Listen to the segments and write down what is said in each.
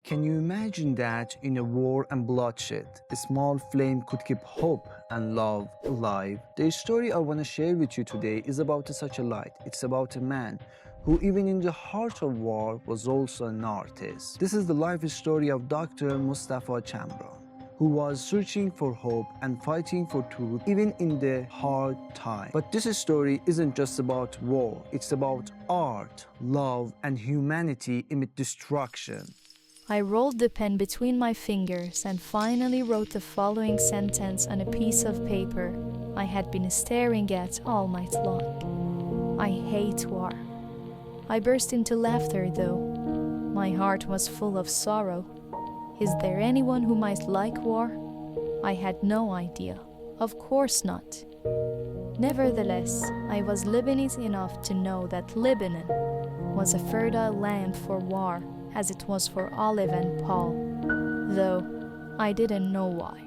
Can you imagine that in a war and bloodshed, a small flame could keep hope and love alive? The story I want to share with you today is about such a light. It's about a man who, even in the heart of war, was also an artist. This is the life story of Dr. Mustafa Chamran, who was searching for hope and fighting for truth even in the hard time. But this story isn't just about war, it's about art, love, and humanity amid destruction. I rolled the pen between my fingers and finally wrote the following sentence on a piece of paper I had been staring at all night long. I hate war. I burst into laughter though. My heart was full of sorrow. Is there anyone who might like war? I had no idea. Of course not. Nevertheless, I was Lebanese enough to know that Lebanon was a fertile land for war, as it was for Olive and Paul, though I didn't know why.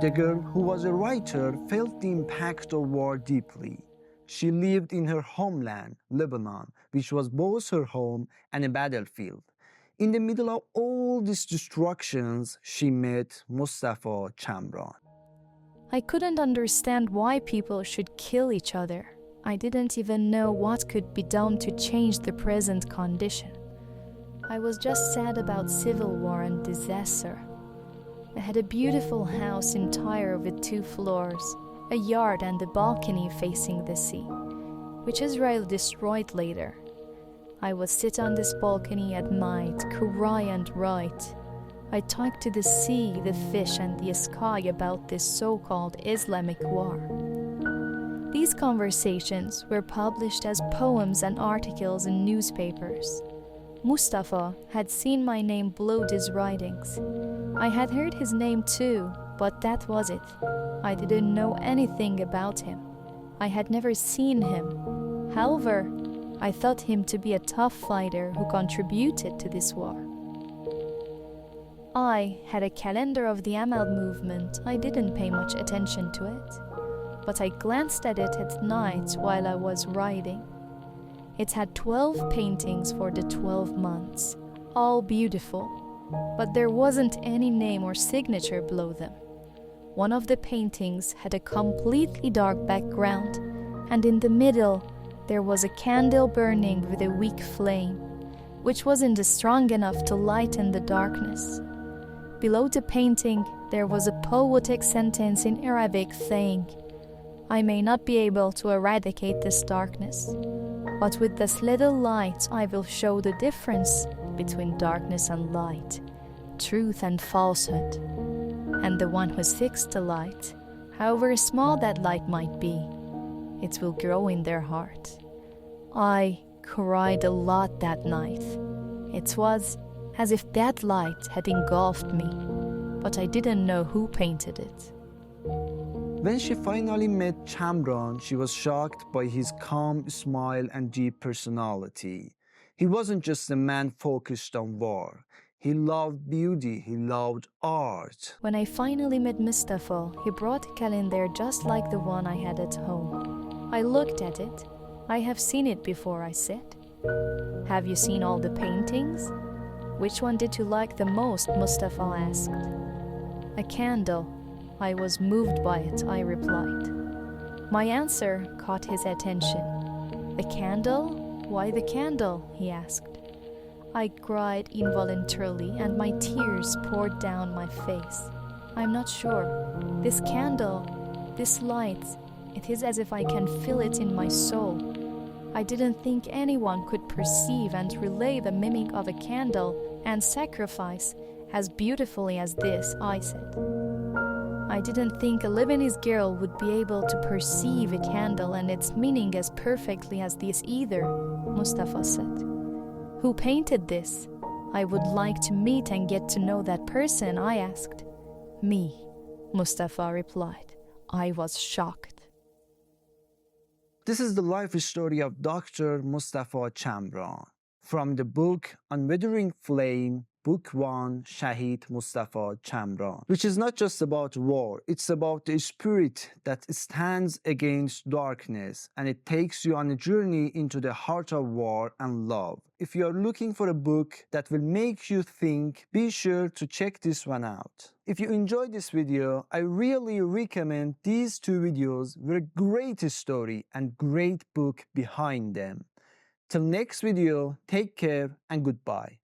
The girl, who was a writer, felt the impact of war deeply. She lived in her homeland, Lebanon, which was both her home and a battlefield. In the middle of all these destructions, she met Mustafa Chamran. I couldn't understand why people should kill each other. I didn't even know what could be done to change the present condition. I was just sad about civil war and disaster. I had a beautiful house in Tyre with 2 floors, a yard and a balcony facing the sea, which Israel destroyed later. I would sit on this balcony at night, cry and write. I talked to the sea, the fish, and the sky about this so-called Islamic war. These conversations were published as poems and articles in newspapers. Mustafa had seen my name below these writings. I had heard his name too, but that was it. I didn't know anything about him. I had never seen him. However, I thought him to be a tough fighter who contributed to this war. I had a calendar of the Amal movement. I didn't pay much attention to it, but I glanced at it at night while I was writing. It had 12 paintings for the 12 months, all beautiful, but there wasn't any name or signature below them. One of the paintings had a completely dark background, and in the middle there was a candle burning with a weak flame, which wasn't strong enough to lighten the darkness. Below the painting there was a poetic sentence in Arabic saying, "I may not be able to eradicate this darkness, but with this little light I will show the difference between darkness and light, truth and falsehood. And the one who seeks the light, however small that light might be, it will grow in their heart." I cried a lot that night. It was as if that light had engulfed me, but I didn't know who painted it. When she finally met Chamran, she was shocked by his calm smile and deep personality. He wasn't just a man focused on war. He loved beauty, he loved art. When I finally met Mustafa, he brought a calendar just like the one I had at home. I looked at it. "I have seen it before," I said. "Have you seen all the paintings?" "Which one did you like the most?" Mustafa asked. "A candle. I was moved by it," I replied. My answer caught his attention. "The candle? Why the candle?" he asked. I cried involuntarily and my tears poured down my face. "I'm not sure. This candle, this light, it is as if I can feel it in my soul. I didn't think anyone could perceive and relay the meaning of a candle and sacrifice as beautifully as this," I said. "I didn't think a Lebanese girl would be able to perceive a candle and its meaning as perfectly as this either," Mustafa said. "Who painted this? I would like to meet and get to know that person," I asked. "Me," Mustafa replied. I was shocked. This is the life story of Dr. Mustafa Chamran from the book Unwithering Flames Book 1, Shaheed Mostafa Chamran, which is not just about war, it's about the spirit that stands against darkness, and it takes you on a journey into the heart of war and love. If you are looking for a book that will make you think, be sure to check this one out. If you enjoyed this video, I really recommend these two videos with a great story and great book behind them. Till next video, take care and goodbye.